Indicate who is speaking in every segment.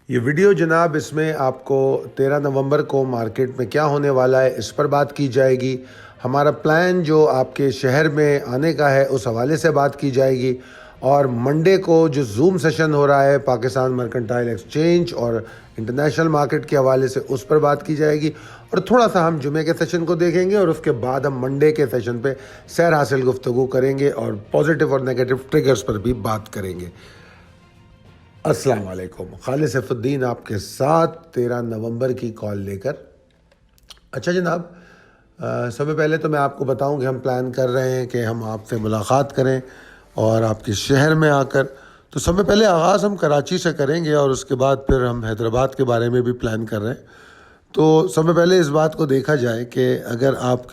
Speaker 1: یہ ویڈیو جناب اس میں آپ کو 13 نومبر کو مارکیٹ میں کیا ہونے والا ہے اس پر بات کی جائے گی. ہمارا پلان جو آپ کے شہر میں آنے کا ہے اس حوالے سے بات کی جائے گی, اور منڈے کو جو زوم سیشن ہو رہا ہے پاکستان مرکنٹائل ایکسچینج اور انٹرنیشنل مارکیٹ کے حوالے سے اس پر بات کی جائے گی, اور تھوڑا سا ہم جمعے کے سیشن کو دیکھیں گے اور اس کے بعد ہم منڈے کے سیشن پہ سیر حاصل گفتگو کریں گے اور پازیٹیو اور نیگیٹو ٹریگرز پر بھی بات کریں گے. السلام علیکم, خالد سیف الدین آپ کے ساتھ 13 نومبر کی کال لے کر. اچھا جناب, سب سے پہلے تو میں آپ کو بتاؤں کہ ہم پلان کر رہے ہیں کہ ہم آپ سے ملاقات کریں اور آپ کے شہر میں آ کر. تو سب سے پہلے آغاز ہم کراچی سے کریں گے اور اس کے بعد پھر ہم حیدرآباد کے بارے میں بھی پلان کر رہے ہیں. تو سب سے پہلے اس بات کو دیکھا جائے کہ اگر آپ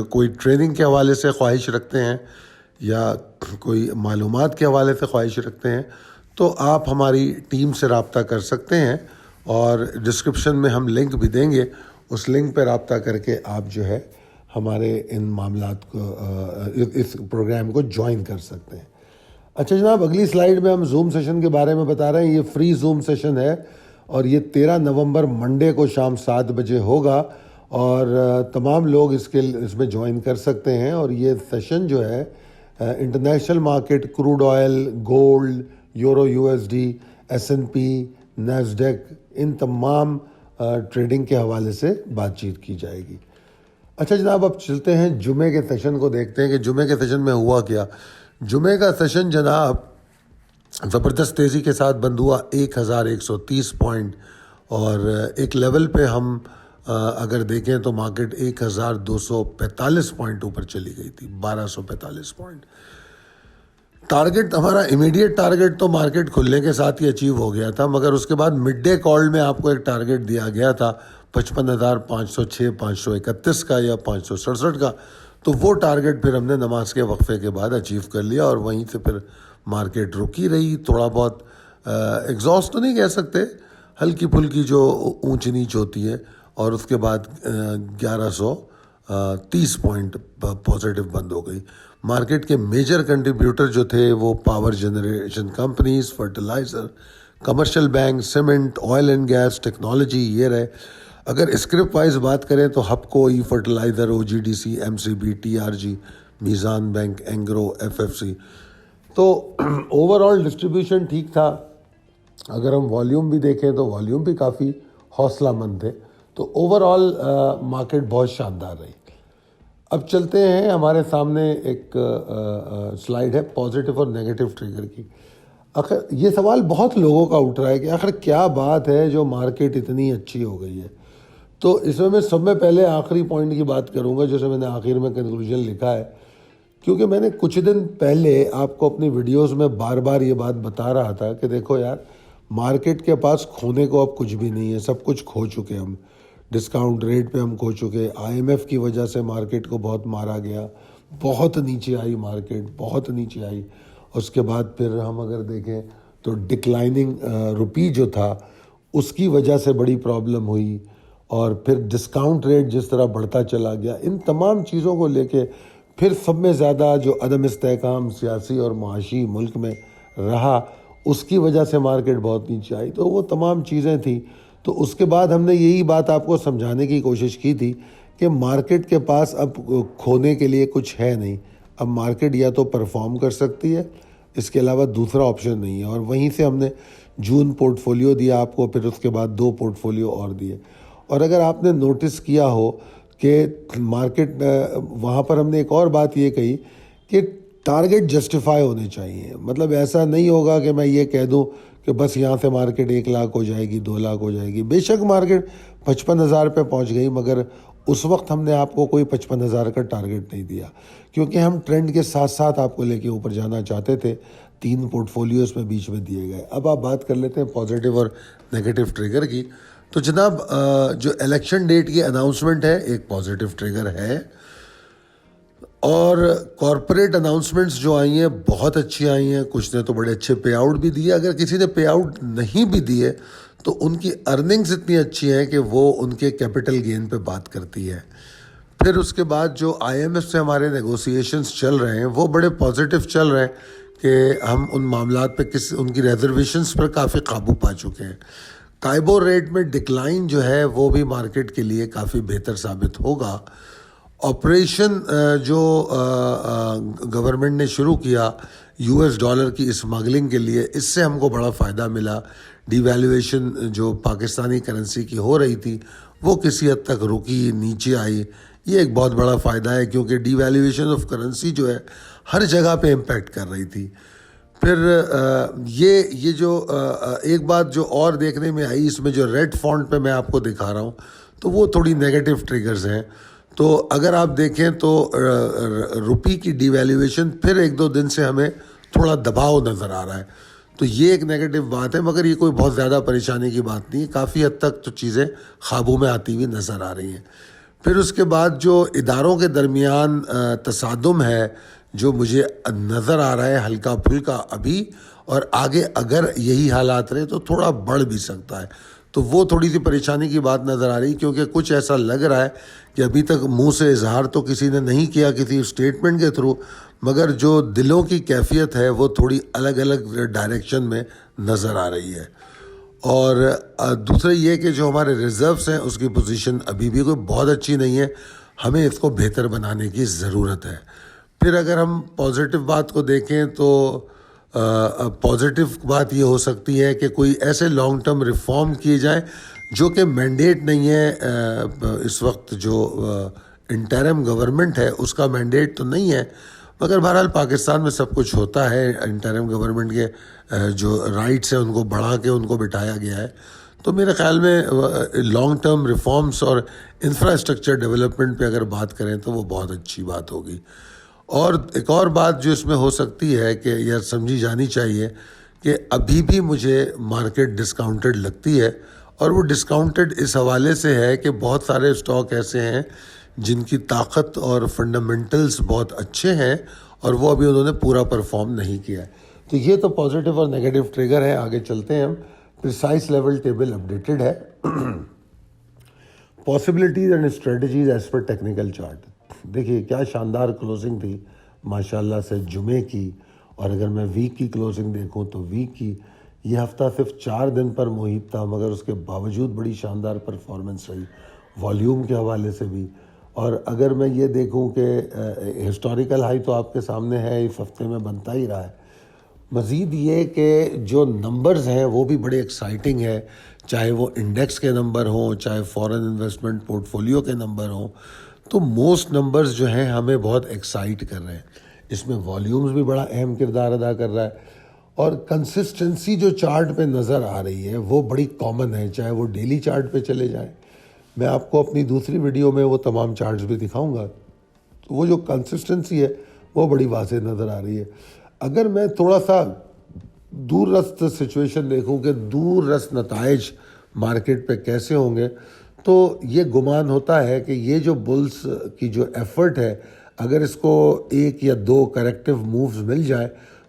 Speaker 1: کوئی ٹریننگ کے حوالے سے خواہش رکھتے ہیں یا کوئی معلومات کے حوالے سے خواہش رکھتے ہیں تو آپ ہماری ٹیم سے رابطہ کر سکتے ہیں, اور ڈسکرپشن میں ہم لنک بھی دیں گے. اس لنک پہ رابطہ کر کے آپ جو ہے ہمارے ان معاملات کو اس پروگرام کو جوائن کر سکتے ہیں. اچھا جناب, اگلی سلائیڈ میں ہم زوم سیشن کے بارے میں بتا رہے ہیں. یہ فری زوم سیشن ہے اور یہ 13 نومبر منڈے کو شام 7 بجے ہوگا, اور تمام لوگ اس میں جوائن کر سکتے ہیں. اور یہ سیشن جو ہے international market, crude oil, gold, euro U S D, S&P, نیسڈیک, ان تمام ٹریڈنگ کے حوالے سے بات چیت کی جائے گی. اچھا جناب, اب چلتے ہیں جمعے کے سیشن کو دیکھتے ہیں کہ جمعے کے سیشن میں ہوا کیا. جمعے کا سیشن جناب زبردست تیزی کے ساتھ بند ہوا 1130 پوائنٹ, اور ایک لیول پہ ہم اگر دیکھیں تو مارکیٹ 1245 پوائنٹ اوپر چلی گئی تھی, 1245 پوائنٹ. ٹارگٹ ہمارا امیڈیٹ ٹارگٹ تو مارکیٹ کھلنے کے ساتھ ہی اچیو ہو گیا تھا, مگر اس کے بعد مڈ ڈے کال میں آپ کو ایک ٹارگٹ دیا گیا تھا 55,506, 531 کا یا 567 کا. تو وہ ٹارگٹ پھر ہم نے نماز کے وقفے کے بعد اچیو کر لیا, اور وہیں سے پھر مارکیٹ رکی رہی. تھوڑا بہت ایگزاسٹ تو نہیں کہہ سکتے, ہلکی پھلکی جو اونچ نیچ ہوتی ہے, اور اس کے بعد 1130 پوائنٹ پازیٹیو بند ہو گئی. مارکیٹ کے میجر کنٹریبیوٹر جو تھے وہ power generation companies, fertilizer, commercial bank, cement, oil and gas, technology, یہ رہے. اگر اسکرپ وائز بات کریں تو ہپکو, ای fertilizer, OGDC, MCB, TRG, Meezan bank, Engro, FFC. تو اوور آل ڈسٹریبیوشن ٹھیک تھا. اگر ہم والیوم بھی دیکھیں تو والیوم بھی کافی حوصلہ مند تھے. تو اوور آل مارکیٹ بہت شاندار رہی. اب چلتے ہیں, ہمارے سامنے ایک سلائیڈ ہے پازیٹیو اور نیگیٹو ٹریگر کی. آخر یہ سوال بہت لوگوں کا اٹھ رہا ہے کہ آخر کیا بات ہے جو مارکیٹ اتنی اچھی ہو گئی ہے. تو اس میں سب میں پہلے آخری پوائنٹ کی بات کروں گا, جیسے میں نے آخر میں کنکلوژن لکھا ہے, کیونکہ میں نے کچھ دن پہلے آپ کو اپنی ویڈیوز میں بار بار یہ بات بتا رہا تھا کہ دیکھو یار, مارکیٹ کے پاس کھونے کو اب کچھ بھی نہیں ہے, سب کچھ کھو چکے ہم. ڈسکاؤنٹ ریٹ پہ ہم کھو چکے, IMF کی وجہ سے مارکیٹ کو بہت مارا گیا, بہت نیچے آئی مارکیٹ, بہت نیچے آئی. اس کے بعد پھر ہم اگر دیکھیں تو ڈکلائننگ روپی جو تھا اس کی وجہ سے بڑی پرابلم ہوئی, اور پھر ڈسکاؤنٹ ریٹ جس طرح بڑھتا چلا گیا. ان تمام چیزوں کو لے کے پھر سب میں زیادہ جو عدم استحکام سیاسی اور معاشی ملک میں رہا, اس کی وجہ سے مارکیٹ بہت نیچے آئی. تو وہ تمام چیزیں تھیں. تو اس کے بعد ہم نے یہی بات آپ کو سمجھانے کی کوشش کی تھی کہ مارکیٹ کے پاس اب کھونے کے لیے کچھ ہے نہیں. اب مارکیٹ یا تو پرفارم کر سکتی ہے, اس کے علاوہ دوسرا آپشن نہیں ہے. اور وہیں سے ہم نے جون پورٹ فولیو دیا آپ کو, پھر اس کے بعد 2 پورٹ فولیو اور دیے. اور اگر آپ نے نوٹس کیا ہو کہ مارکیٹ وہاں پر ہم نے ایک اور بات یہ کہی کہ ٹارگٹ جسٹیفائی ہونے چاہیے. مطلب ایسا نہیں ہوگا کہ میں یہ کہہ دوں کہ بس یہاں سے مارکیٹ 1 لاکھ ہو جائے گی, 2 لاکھ ہو جائے گی. بے شک مارکیٹ 55,000 پہ پہنچ گئی, مگر اس وقت ہم نے آپ کو کوئی 55,000 کا ٹارگٹ نہیں دیا, کیونکہ ہم ٹرینڈ کے ساتھ ساتھ آپ کو لے کے اوپر جانا چاہتے تھے. 3 پورٹ فولیوز میں بیچ میں دیے گئے. اب آپ بات کر لیتے ہیں پازیٹیو اور نیگیٹو ٹریگر کی. تو جناب جو الیکشن ڈیٹ کی اناؤنسمنٹ ہے ایک پازیٹیو ٹریگر ہے, اور کارپوریٹ اناؤنسمنٹس جو آئی ہیں بہت اچھی آئی ہیں. کچھ نے تو بڑے اچھے پے آؤٹ بھی دیے. اگر کسی نے پے آؤٹ نہیں بھی دیے تو ان کی ارننگز اتنی اچھی ہیں کہ وہ ان کے کیپٹل گین پہ بات کرتی ہے. پھر اس کے بعد جو IMF سے ہمارے نیگوسیشنز چل رہے ہیں وہ بڑے پازیٹیو چل رہے ہیں کہ ہم ان معاملات پہ ان کی ریزرویشنز پر کافی قابو پا چکے ہیں. کائبور ریٹ میں ڈکلائن جو ہے وہ بھی مارکیٹ کے لیے کافی بہتر ثابت ہوگا. آپریشن جو گورنمنٹ نے شروع کیا US ڈالر کی اسمگلنگ کے لیے، اس سے ہم کو بڑا فائدہ ملا. ڈی ویلیویشن جو پاکستانی کرنسی کی ہو رہی تھی وہ کسی حد تک رکی، نیچے آئی. یہ ایک بہت بڑا فائدہ ہے کیونکہ ڈی ویلیویشن آف کرنسی جو ہے ہر جگہ پہ امپیکٹ کر رہی تھی. پھر یہ جو ایک بات جو اور دیکھنے میں آئی، اس میں جو ریڈ فونٹ پہ میں آپ کو دکھا رہا ہوں تو وہ تھوڑی نیگیٹو ٹریگرز ہیں. تو اگر آپ دیکھیں تو روپی کی ڈی ویلیویشن پھر 1-2 دن سے ہمیں تھوڑا دباؤ نظر آ رہا ہے. تو یہ ایک نیگیٹو بات ہے، مگر یہ کوئی بہت زیادہ پریشانی کی بات نہیں ہے. کافی حد تک تو چیزیں قابو میں آتی ہوئی نظر آ رہی ہیں. پھر اس کے بعد جو اداروں کے درمیان تصادم ہے جو مجھے نظر آ رہا ہے ہلکا پھلکا ابھی، اور آگے اگر یہی حالات رہے تو تھوڑا بڑھ بھی سکتا ہے. تو وہ تھوڑی سی پریشانی کی بات نظر آ رہی، کیونکہ کچھ ایسا لگ رہا ہے کہ ابھی تک منہ سے اظہار تو کسی نے نہیں کیا کسی اسٹیٹمنٹ کے تھرو، مگر جو دلوں کی کیفیت ہے وہ تھوڑی الگ الگ ڈائریکشن میں نظر آ رہی ہے. اور دوسرا یہ کہ جو ہمارے ریزروز ہیں اس کی پوزیشن ابھی بھی کوئی بہت اچھی نہیں ہے، ہمیں اس کو بہتر بنانے کی ضرورت ہے. پھر اگر ہم پازیٹیو بات کو دیکھیں تو پازیٹیو بات یہ ہو سکتی ہے کہ کوئی ایسے لانگ ٹرم ریفارم کیے جائیں جو کہ مینڈیٹ نہیں ہے. اس وقت جو انٹرم گورنمنٹ ہے اس کا مینڈیٹ تو نہیں ہے، مگر بہرحال پاکستان میں سب کچھ ہوتا ہے. انٹرم گورنمنٹ کے جو رائٹس ہیں ان کو بڑھا کے ان کو بٹھایا گیا ہے. تو میرے خیال میں لانگ ٹرم ریفارمز اور انفراسٹرکچر ڈیولپمنٹ پہ اگر بات کریں تو وہ بہت اچھی بات ہوگی. اور ایک اور بات جو اس میں ہو سکتی ہے کہ یہ سمجھی جانی چاہیے کہ ابھی بھی مجھے مارکیٹ ڈسکاؤنٹڈ لگتی ہے، اور وہ ڈسکاؤنٹڈ اس حوالے سے ہے کہ بہت سارے اسٹاک ایسے ہیں جن کی طاقت اور فنڈامنٹلز بہت اچھے ہیں اور وہ ابھی انہوں نے پورا پرفارم نہیں کیا ہے. تو یہ تو پازیٹیو اور نیگیٹو ٹریگر ہے. آگے چلتے ہیں ہم. پریسائز لیول ٹیبل اپڈیٹڈ ہے. Possibilities and strategies as per technical chart. دیکھیے کیا شاندار کلوزنگ تھی ماشاءاللہ سے جمعے کی، اور اگر میں ویک کی کلوزنگ دیکھوں تو ویک کی یہ ہفتہ صرف 4 دن پر محیط تھا، مگر اس کے باوجود بڑی شاندار پرفارمنس رہی والیوم کے حوالے سے بھی. اور اگر میں یہ دیکھوں کہ ہسٹوریکل ہائی تو آپ کے سامنے ہے، اس ہفتے میں بنتا ہی رہا ہے. مزید یہ کہ جو نمبرز ہیں وہ بھی بڑے ایکسائٹنگ ہیں، چاہے وہ انڈیکس کے نمبر ہوں، چاہے فورن انویسٹمنٹ پورٹ فولیو کے نمبر ہوں. تو موسٹ نمبرز جو ہیں ہمیں بہت ایکسائٹ کر رہے ہیں. اس میں والیومز بھی بڑا اہم کردار ادا کر رہا ہے، اور کنسسٹنسی جو چارٹ پہ نظر آ رہی ہے وہ بڑی کامن ہے، چاہے وہ ڈیلی چارٹ پہ چلے جائیں. میں آپ کو اپنی دوسری ویڈیو میں وہ تمام چارٹس بھی دکھاؤں گا. تو وہ جو کنسسٹنسی ہے وہ بڑی واضح نظر آ رہی ہے. اگر میں تھوڑا سا دور رست سچویشن دیکھوں کہ دور رست نتائج مارکیٹ پہ کیسے ہوں گے، تو یہ گمان ہوتا ہے کہ یہ جو بلز کی جو ایفرٹ ہے، اگر اس کو 1 یا 2 کریکٹیو مووز مل جائے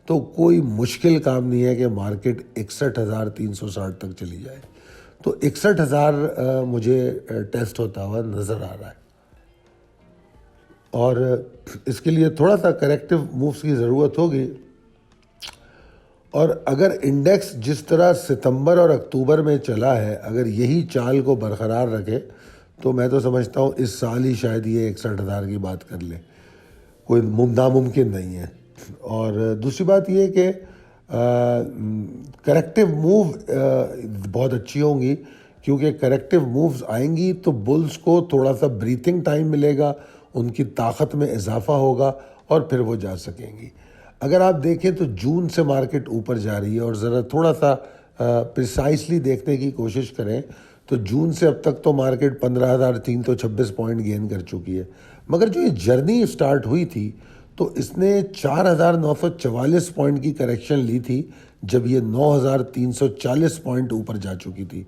Speaker 1: تو کوئی مشکل کام نہیں ہے کہ مارکیٹ 61,360 تک چلی جائے. تو 61,000 مجھے ٹیسٹ ہوتا ہوا نظر آ رہا ہے، اور اس کے لیے تھوڑا سا کریکٹیو مووز کی ضرورت ہوگی. اور اگر انڈیکس جس طرح ستمبر اور اکتوبر میں چلا ہے اگر یہی چال کو برقرار رکھے تو میں تو سمجھتا ہوں اس سال ہی شاید یہ 61,000 کی بات کر لے. کوئی ناممکن نہیں ہے. اور دوسری بات یہ کہ کریکٹیو موو بہت اچھی ہوں گی، کیونکہ کریکٹیو مووز آئیں گی تو بلز کو تھوڑا سا بریتھنگ ٹائم ملے گا، ان کی طاقت میں اضافہ ہوگا اور پھر وہ جا سکیں گی. اگر آپ دیکھیں تو جون سے مارکیٹ اوپر جا رہی ہے، اور ذرا تھوڑا سا پریسائسلی دیکھنے کی کوشش کریں تو جون سے اب تک تو مارکیٹ 15,326 پوائنٹ گین کر چکی ہے. مگر جو یہ جرنی اسٹارٹ ہوئی تھی تو اس نے 4,944 پوائنٹ کی کریکشن لی تھی جب یہ 9,340 پوائنٹ اوپر جا چکی تھی.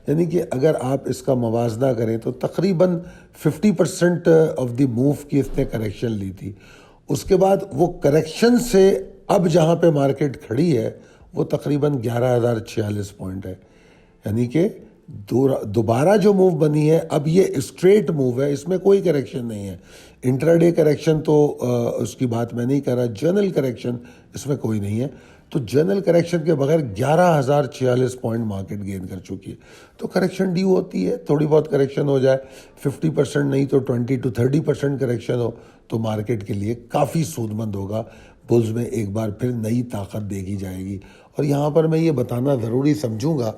Speaker 1: یعنی کہ اگر آپ اس کا موازنہ کریں تو تقریباً 50% آف دی موو کی اس نے کریکشن لی تھی. اس کے بعد وہ کریکشن سے اب جہاں پہ مارکیٹ کھڑی ہے وہ تقریباً 11,046 پوائنٹ ہے. یعنی کہ دوبارہ جو موو بنی ہے اب یہ اسٹریٹ موو ہے, اس میں کوئی کریکشن نہیں ہے. انٹراڈے کریکشن تو اس کی بات میں نہیں کر رہا, جنرل کریکشن اس میں کوئی نہیں ہے. تو جنرل کریکشن کے بغیر 11,046 پوائنٹ مارکیٹ گین کر چکی ہے. تو کریکشن ڈیو ہوتی ہے, تھوڑی بہت کریکشن ہو جائے, 50% نہیں تو 20-30% کریکشن ہو تو مارکیٹ کے لیے کافی سود مند ہوگا. بلز میں ایک بار پھر نئی طاقت دیکھی جائے گی. اور یہاں پر میں یہ بتانا ضروری سمجھوں گا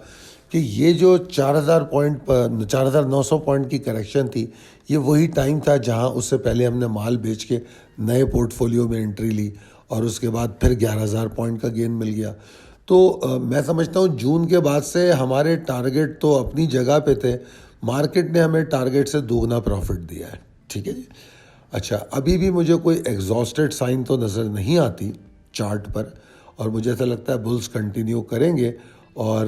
Speaker 1: کہ یہ جو 4,900 پوائنٹ کی کریکشن تھی, یہ وہی ٹائم تھا جہاں اس سے پہلے ہم نے مال بیچ کے نئے پورٹ فولیو میں انٹری لی اور اس کے بعد پھر 11,000 پوائنٹ کا گین مل گیا. تو میں سمجھتا ہوں جون کے بعد سے ہمارے ٹارگٹ تو اپنی جگہ پہ تھے, مارکیٹ نے ہمیں ٹارگٹ سے دوگنا پروفٹ دیا ہے. ٹھیک ہے جی. اچھا, ابھی بھی مجھے کوئی ایگزاسٹڈ سائن تو نظر نہیں آتی چارٹ پر, اور مجھے ایسا لگتا ہے بلز کنٹینیو کریں گے اور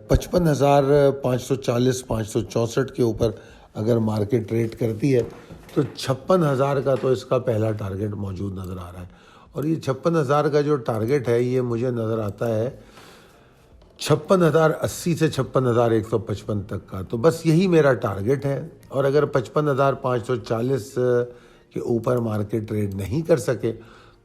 Speaker 1: 55,540 564 کے اوپر اگر مارکیٹ ریٹ کرتی ہے تو 56,000 کا تو اس کا پہلا ٹارگٹ موجود نظر آ رہا ہے. اور یہ 56,000 کا جو ٹارگٹ ہے یہ مجھے نظر آتا ہے 56,080 سے 56,155 تک کا. تو بس یہی میرا ٹارگٹ ہے, اور اگر 55,540 کے اوپر مارکیٹ ٹریڈ نہیں کر سکے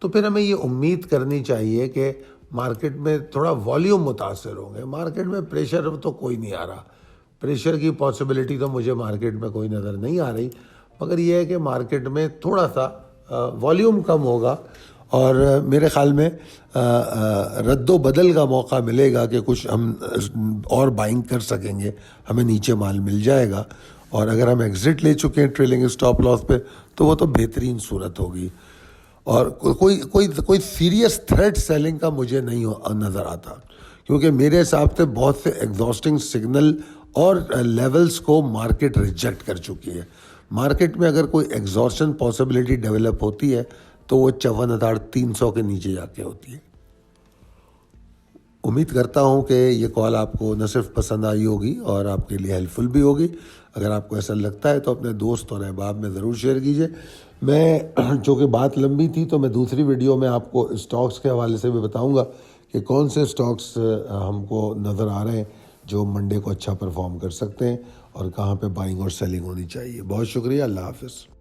Speaker 1: تو پھر ہمیں یہ امید کرنی چاہیے کہ مارکیٹ میں تھوڑا والیوم متاثر ہوں گے. مارکیٹ میں پریشر تو کوئی نہیں آ رہا, پریشر کی پاسبلٹی تو مجھے مارکیٹ میں کوئی نظر نہیں آ رہی, مگر یہ ہے کہ مارکیٹ میں تھوڑا سا والیوم کم ہوگا اور میرے خیال میں رد و بدل کا موقع ملے گا کہ کچھ ہم اور بائنگ کر سکیں گے, ہمیں نیچے مال مل جائے گا. اور اگر ہم ایگزٹ لے چکے ہیں ٹریلنگ اسٹاپ لاس پہ تو وہ تو بہترین صورت ہوگی. اور کوئی سیریس تھریٹ سیلنگ کا مجھے نہیں نظر آتا, کیونکہ میرے حساب سے بہت سے ایگزاسٹنگ سگنل اور لیولز کو مارکیٹ ریجیکٹ کر چکی ہے. مارکیٹ میں اگر کوئی ایگزاسشن پاسبلٹی ڈیولپ ہوتی ہے تو وہ 54,300 کے نیچے جا کے ہوتی ہے. امید کرتا ہوں کہ یہ کال آپ کو نہ صرف پسند آئی ہوگی اور آپ کے لیے ہیلپ فل بھی ہوگی. اگر آپ کو ایسا لگتا ہے تو اپنے دوست اور احباب میں ضرور شیئر کیجیے. میں چونکہ بات لمبی تھی تو میں دوسری ویڈیو میں آپ کو اسٹاکس کے حوالے سے بھی بتاؤں گا کہ کون سے اسٹاکس ہم کو نظر آ رہے ہیں جو منڈے کو اچھا پرفارم کر سکتے ہیں اور کہاں پہ بائنگ اور سیلنگ ہونی چاہیے. بہت شکریہ, اللہ حافظ.